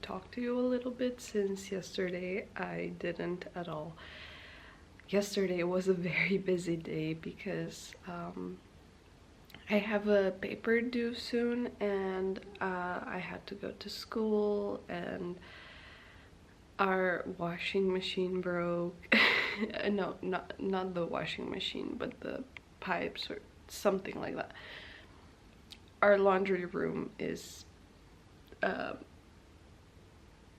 talk to you a little bit since yesterday I didn't at all. Yesterday was a very busy day because I have a paper due soon, and I had to go to school, and our washing machine broke. No, not the washing machine, but the pipes or something like that. Our laundry room is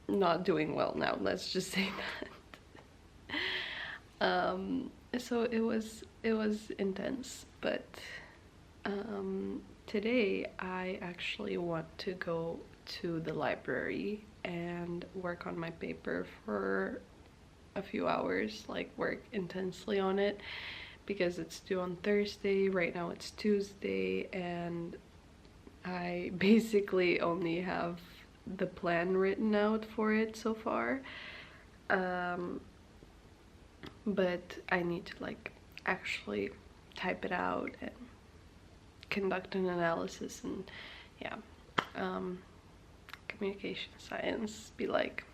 not doing well now, let's just say that. So it was intense, but today I actually want to go to the library and work on my paper for a few hours, like work intensely on it, because it's due on Thursday. Right now it's Tuesday, and I basically only have the plan written out for it so far. But I need to like actually type it out and conduct an analysis, and yeah, communication science be like.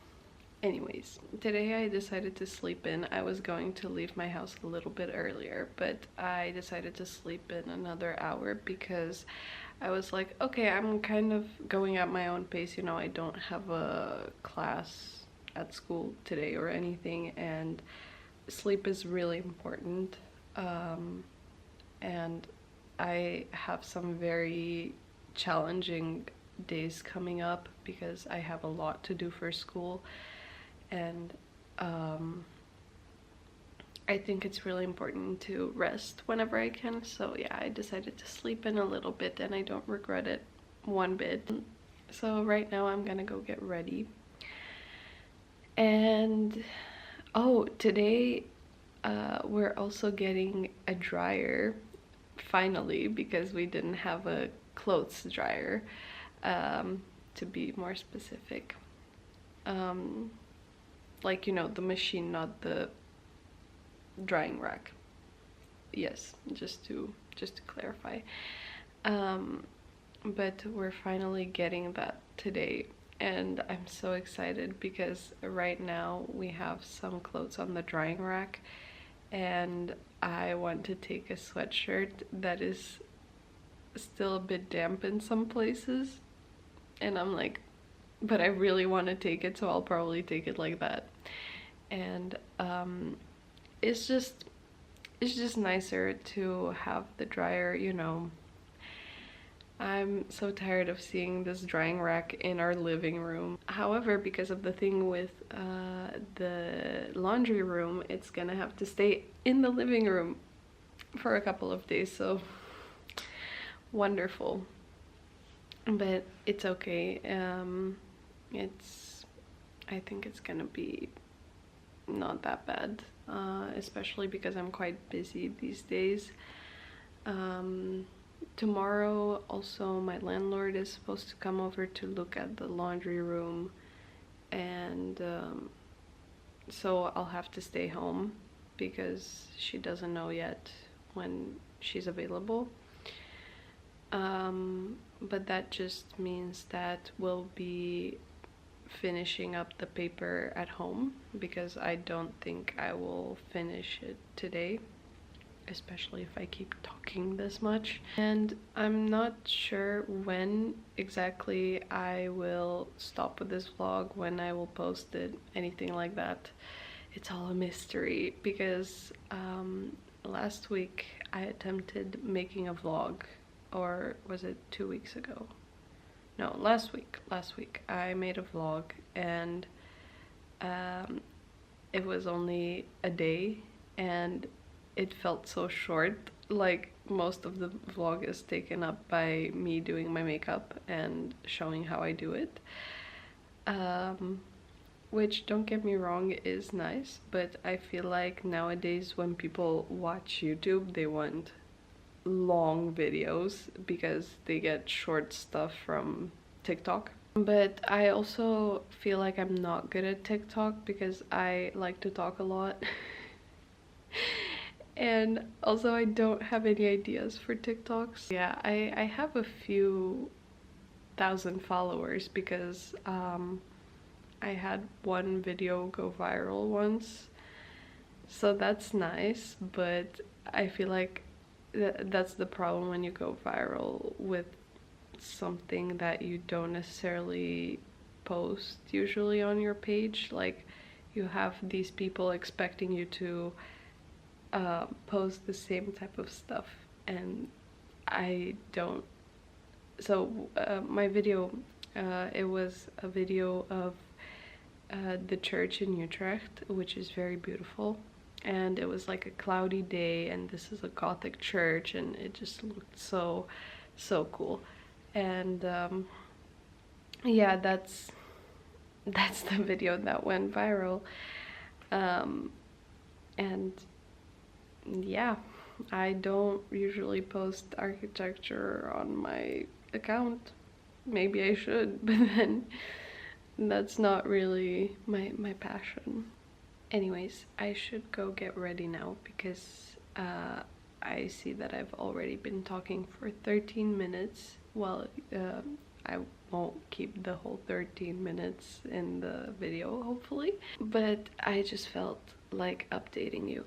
Anyways, today I decided to sleep in. I was going to leave my house a little bit earlier, but I decided to sleep in another hour because I was like, okay, I'm kind of going at my own pace, you know, I don't have a class at school today or anything, and sleep is really important. And I have some very challenging days coming up because I have a lot to do for school, and I think it's really important to rest whenever I can. So yeah, I decided to sleep in a little bit, and I don't regret it one bit. So right now I'm gonna go get ready. And oh, today we're also getting a dryer finally, because we didn't have a clothes dryer, to be more specific. Like, you know, the machine, not the drying rack. Yes, just to clarify. But we're finally getting that today, and I'm so excited because right now we have some clothes on the drying rack, and I want to take a sweatshirt that is still a bit damp in some places, and I'm like, but I really want to take it, so I'll probably take it like that. And it's just nicer to have the dryer, you know. I'm so tired of seeing this drying rack in our living room. However, because of the thing with the laundry room, it's gonna have to stay in the living room for a couple of days, so wonderful. But it's okay. I think it's gonna be not that bad, especially because I'm quite busy these days. Tomorrow also my landlord is supposed to come over to look at the laundry room, and so I'll have to stay home because she doesn't know yet when she's available. But that just means that we'll be finishing up the paper at home, because I don't think I will finish it today, especially if I keep talking this much. And I'm not sure when exactly I will stop with this vlog, when I will post it, anything like that. It's all a mystery, because last week I attempted making a vlog, or was it 2 weeks ago? No, last week I made a vlog, and it was only a day, and it felt so short. Like, most of the vlog is taken up by me doing my makeup and showing how I do it, which, don't get me wrong, is nice, but I feel like nowadays when people watch YouTube, they want long videos because they get short stuff from TikTok. But I also feel like I'm not good at TikTok because I like to talk a lot. And also I don't have any ideas for TikToks. Yeah, I have a few thousand followers because I had one video go viral once, so that's nice, but I feel like that's the problem when you go viral with something that you don't necessarily post usually on your page. Like, you have these people expecting you to post the same type of stuff, and I don't. So my video, it was a video of the church in Utrecht, which is very beautiful, and it was like a cloudy day, and this is a Gothic church, and it just looked so cool. And yeah, that's the video that went viral. And yeah, I don't usually post architecture on my account. Maybe I should, but then that's not really my passion. Anyways, I should go get ready now because I see that I've already been talking for 13 minutes. Well, I won't keep the whole 13 minutes in the video, hopefully, but I just felt like updating you.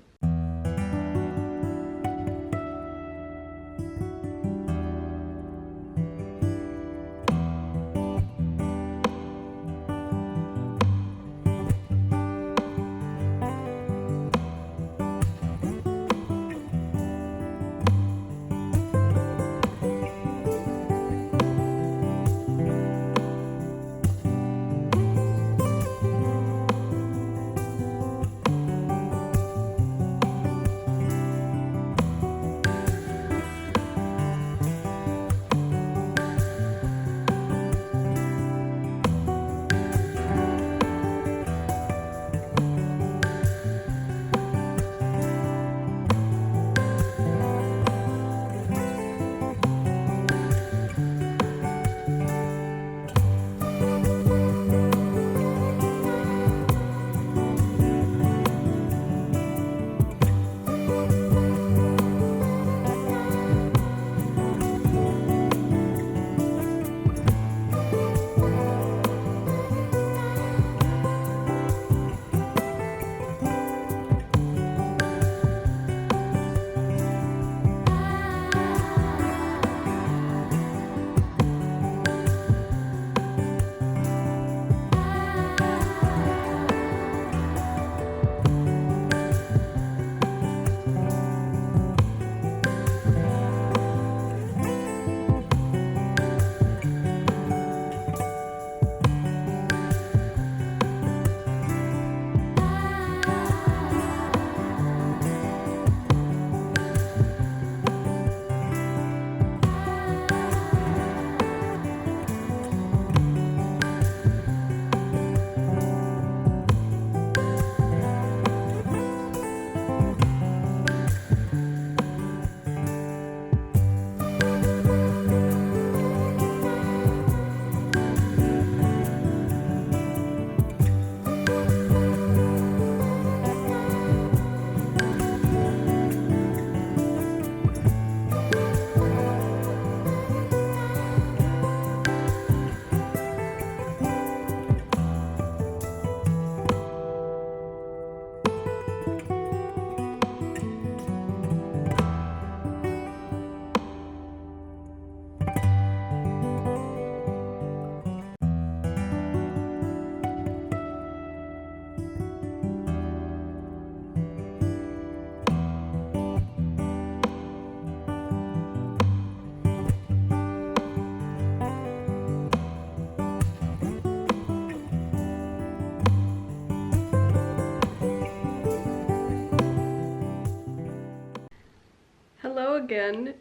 Hello again.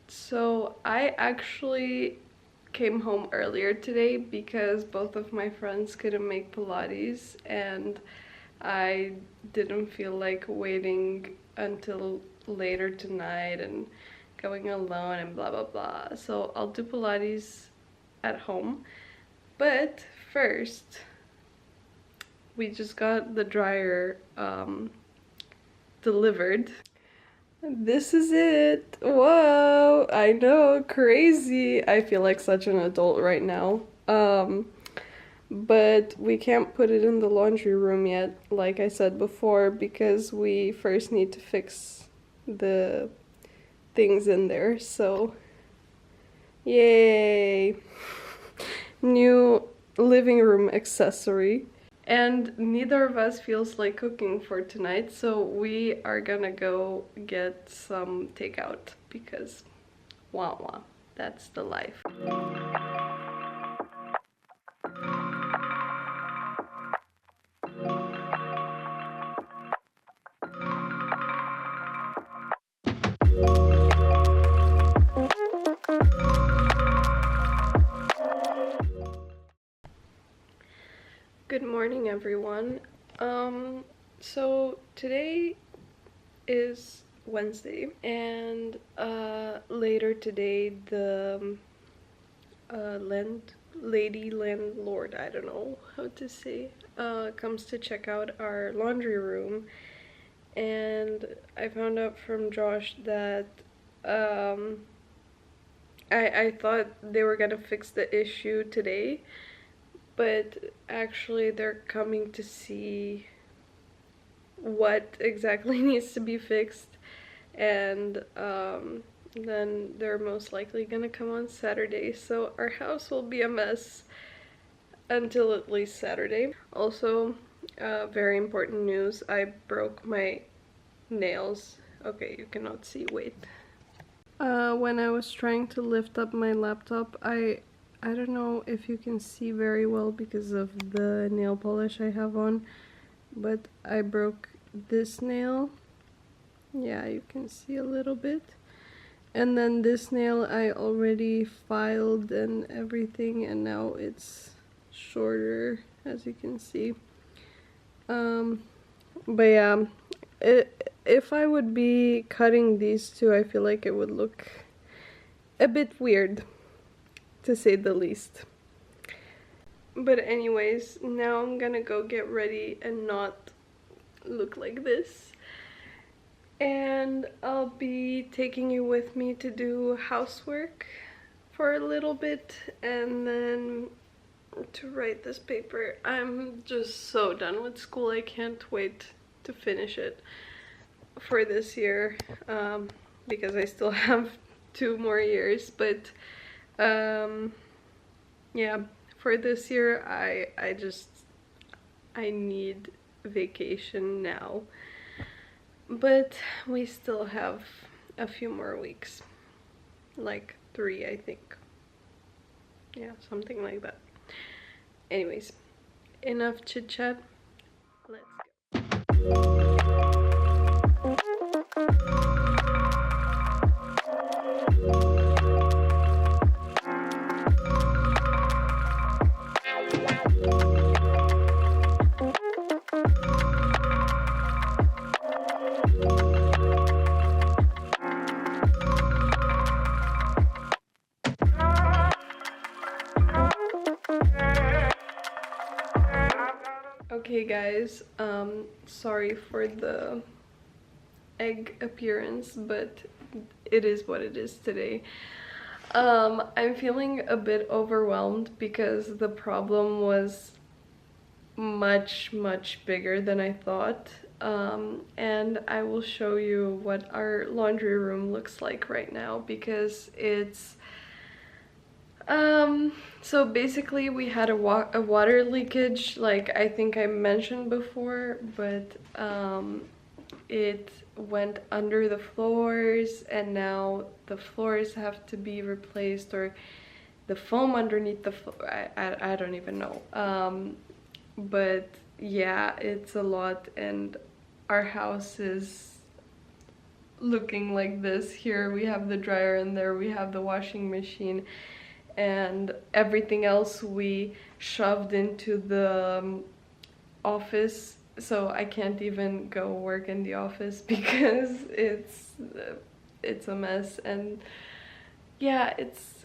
So I actually came home earlier today because both of my friends couldn't make Pilates, and I didn't feel like waiting until later tonight and going alone and blah blah blah. So I'll do Pilates at home. But first, we just got the dryer delivered. This is it. Whoa, I know, crazy. I feel like such an adult right now. but we can't put it in the laundry room yet, like I said before, because we first need to fix the things in there. So yay! New living room accessory. And neither of us feels like cooking for tonight, so we are gonna go get some takeout because wah wah, that's the life. Good morning, everyone. So today is Wednesday, and later today the landlord, I don't know how to say, comes to check out our laundry room, and I found out from Josh that I thought they were gonna fix the issue today, but actually they're coming to see what exactly needs to be fixed, and then they're most likely gonna come on Saturday, so our house will be a mess until at least Saturday. Also, very important news, I broke my nails. Okay, you cannot see, wait. When I was trying to lift up my laptop, I don't know if you can see very well because of the nail polish I have on, but I broke this nail. Yeah, you can see a little bit. And then this nail I already filed and everything, and now it's shorter, as you can see. But yeah, if I would be cutting these two, I feel like it would look a bit weird, to say the least. But anyways, now I'm gonna go get ready and not look like this. And I'll be taking you with me to do housework for a little bit and then to write this paper. I'm just so done with school. I can't wait to finish it for this year, because I still have 2 more years, but yeah, for this year I need vacation now, but we still have a few more weeks, like 3 I think, yeah, something like that. Anyways, enough chit chat, let's go. Okay guys, sorry for the egg appearance, but it is what it is today. I'm feeling a bit overwhelmed because the problem was much bigger than I thought, and I will show you what our laundry room looks like right now, because it's so basically we had a water leakage, like I think I mentioned before, but it went under the floors, and now the floors have to be replaced, or the foam underneath the floor, I don't even know. But yeah, it's a lot, and our house is looking like this. Here we have the dryer, and there we have the washing machine, and everything else we shoved into the office, so I can't even go work in the office because it's a mess. And yeah, it's,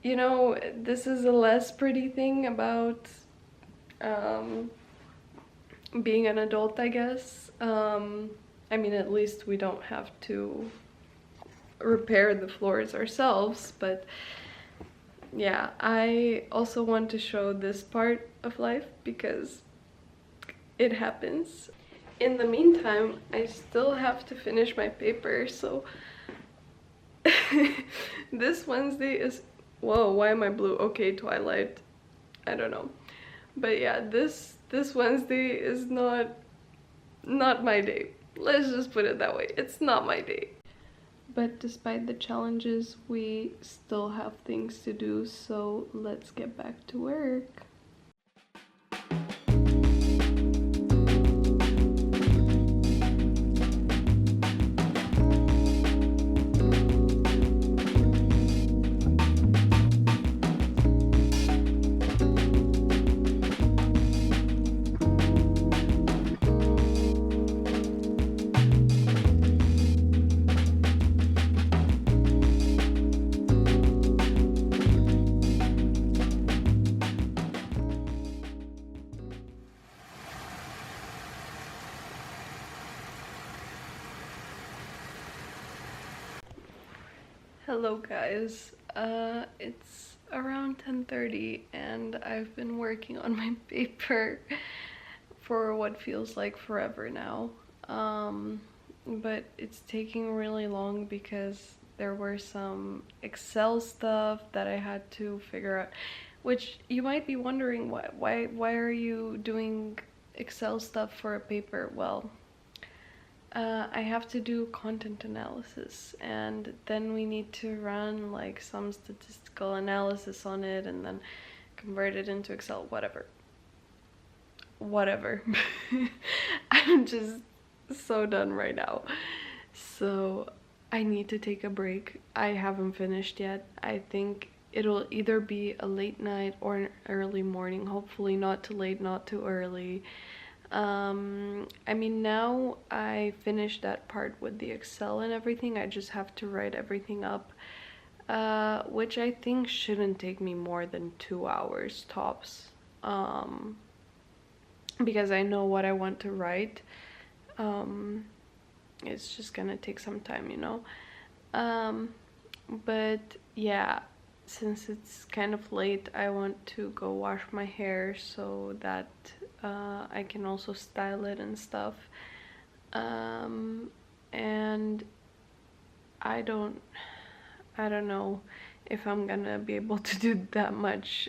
you know, this is a less pretty thing about being an adult, I guess. I mean, at least we don't have to repair the floors ourselves, but yeah, I also want to show this part of life because it happens. In the meantime, I still have to finish my paper, so this Wednesday is, whoa, why am I blue? Okay, Twilight, I don't know. But yeah, this Wednesday is not my day. Let's just put it that way. It's not my day. But despite the challenges, we still have things to do, so let's get back to work. Hello guys, it's around 10:30 and I've been working on my paper for what feels like forever now. But it's taking really long because there were some Excel stuff that I had to figure out, which you might be wondering, why are you doing Excel stuff for a paper? Well, I have to do content analysis, and then we need to run like some statistical analysis on it and then convert it into Excel, whatever. I'm just so done right now. So I need to take a break. I haven't finished yet. I think it'll either be a late night or an early morning. Hopefully not too late, not too early. I mean, now I finished that part with the Excel and everything. I just have to write everything up, which I think shouldn't take me more than 2 hours tops, because I know what I want to write. It's just gonna take some time, you know. But yeah, since it's kind of late, I want to go wash my hair so that I can also style it and stuff. And I don't know if I'm gonna be able to do that much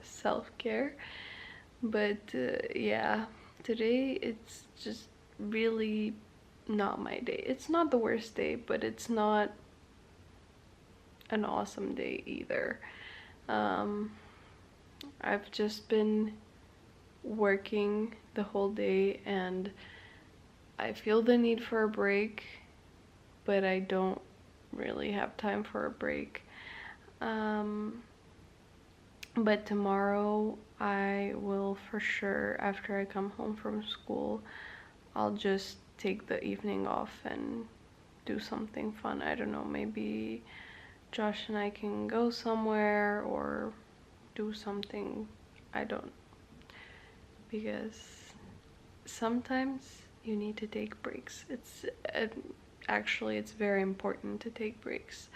self-care. But yeah, today it's just really not my day. It's not the worst day, but it's not an awesome day either. I've just been working the whole day and I feel the need for a break, but I don't really have time for a break. But tomorrow I will for sure, after I come home from school, I'll just take the evening off and do something fun. I don't know, maybe Josh and I can go somewhere or do something. I don't, because sometimes you need to take breaks. It's actually it's very important to take breaks.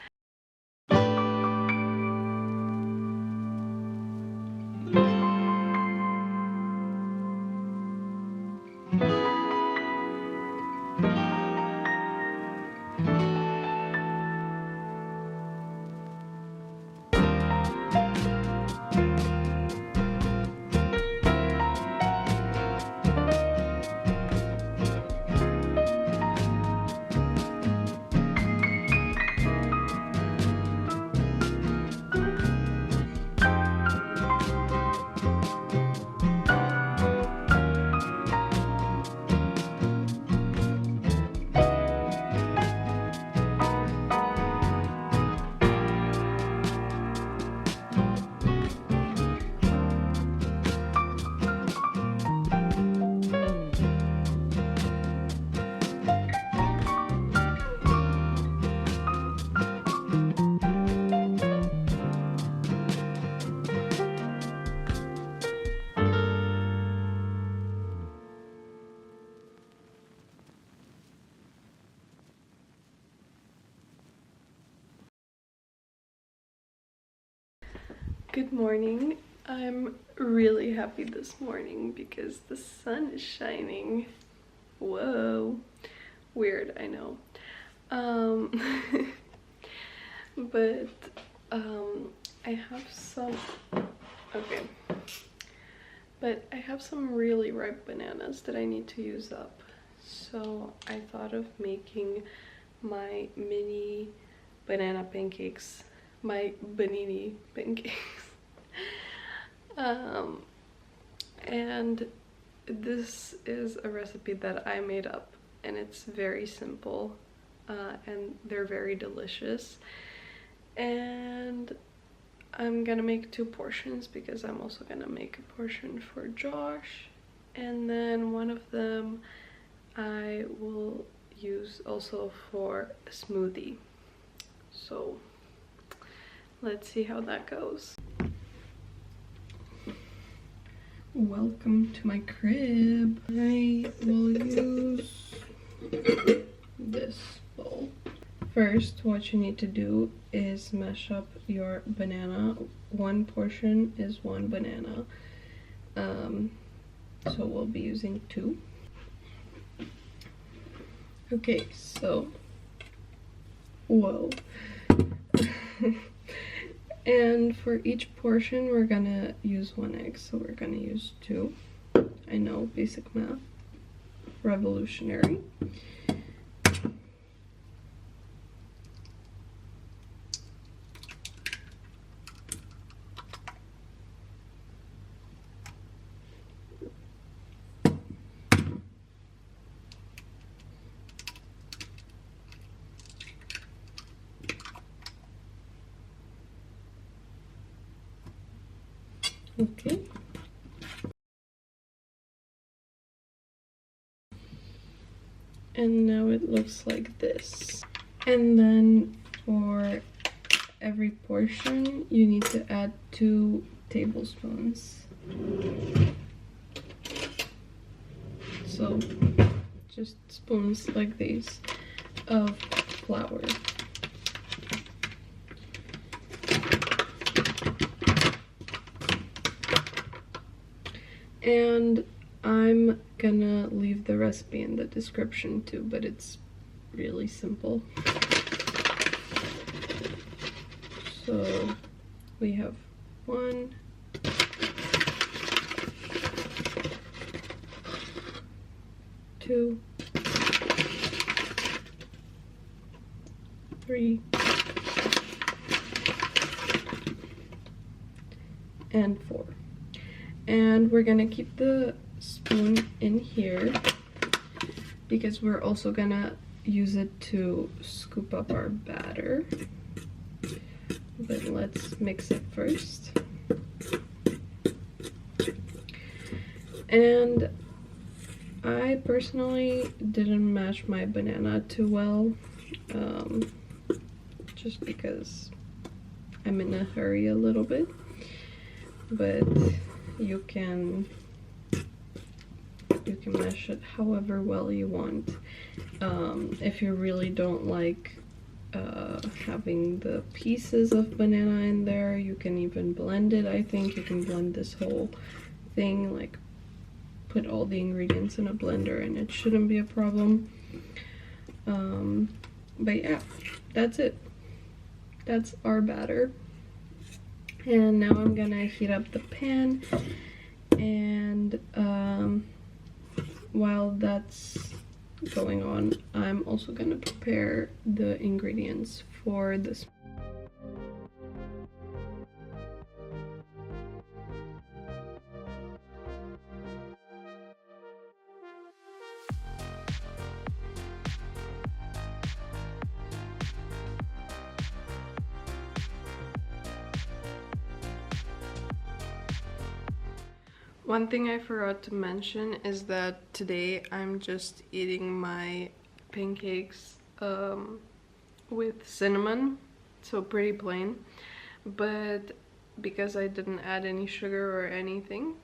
Good morning. I'm really happy this morning because the sun is shining. Whoa. Weird, I know. Um, but I have some, okay. But I have some really ripe bananas that I need to use up. So I thought of making my mini banana pancakes, my banini pancakes. And this is a recipe that I made up, and it's very simple, and they're very delicious. And I'm gonna make 2 portions because I'm also gonna make a portion for Josh, and then one of them I will use also for a smoothie. So let's see how that goes. Welcome to my crib. I will use this bowl. First, what you need to do is mash up your banana. 1 portion is 1 banana. So we'll be using 2. Okay, so, whoa. And for each portion, we're gonna use 1 egg, so we're gonna use 2. I know, basic math. Revolutionary. Okay. And now it looks like this. And then for every portion, you need to add 2 tablespoons. So just spoons like these of flour. And I'm gonna leave the recipe in the description too, but it's really simple. So we have 1, 2, 3, and 4. And we're gonna keep the spoon in here because we're also gonna use it to scoop up our batter. But let's mix it first. And I personally didn't mash my banana too well, just because I'm in a hurry a little bit, but you can mash it however well you want. If you really don't like having the pieces of banana in there, you can even blend it. I think you can blend this whole thing, like put all the ingredients in a blender, and it shouldn't be a problem. But yeah, that's it. That's our batter. And now I'm gonna heat up the pan, and while that's going on, I'm also gonna prepare the ingredients for this. One thing I forgot to mention is that today I'm just eating my pancakes with cinnamon, so pretty plain, but because I didn't add any sugar or anything,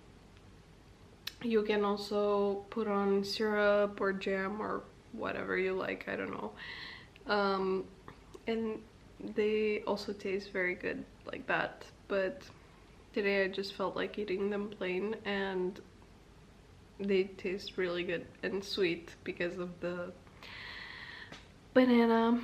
you can also put on syrup or jam or whatever you like, I don't know. And they also taste very good like that, but Today I just felt like eating them plain, and they taste really good and sweet because of the banana.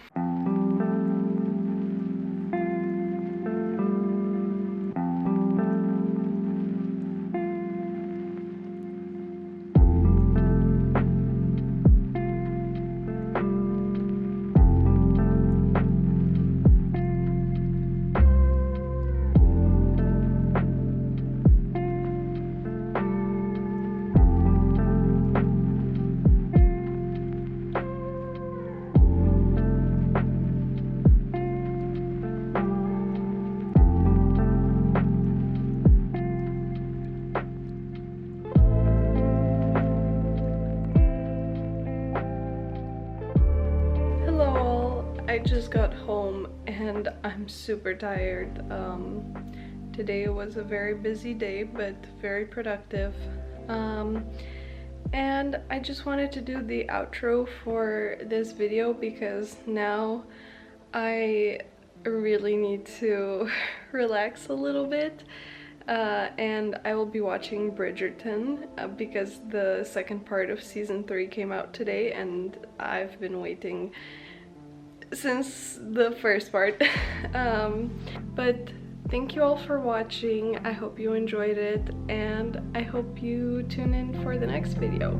I just got home and I'm super tired. Today was a very busy day, but very productive. And I just wanted to do the outro for this video because now I really need to relax a little bit. And I will be watching Bridgerton because the second part of season 3 came out today, and I've been waiting since the first part. But thank you all for watching. I hope you enjoyed it, and I hope you tune in for the next video.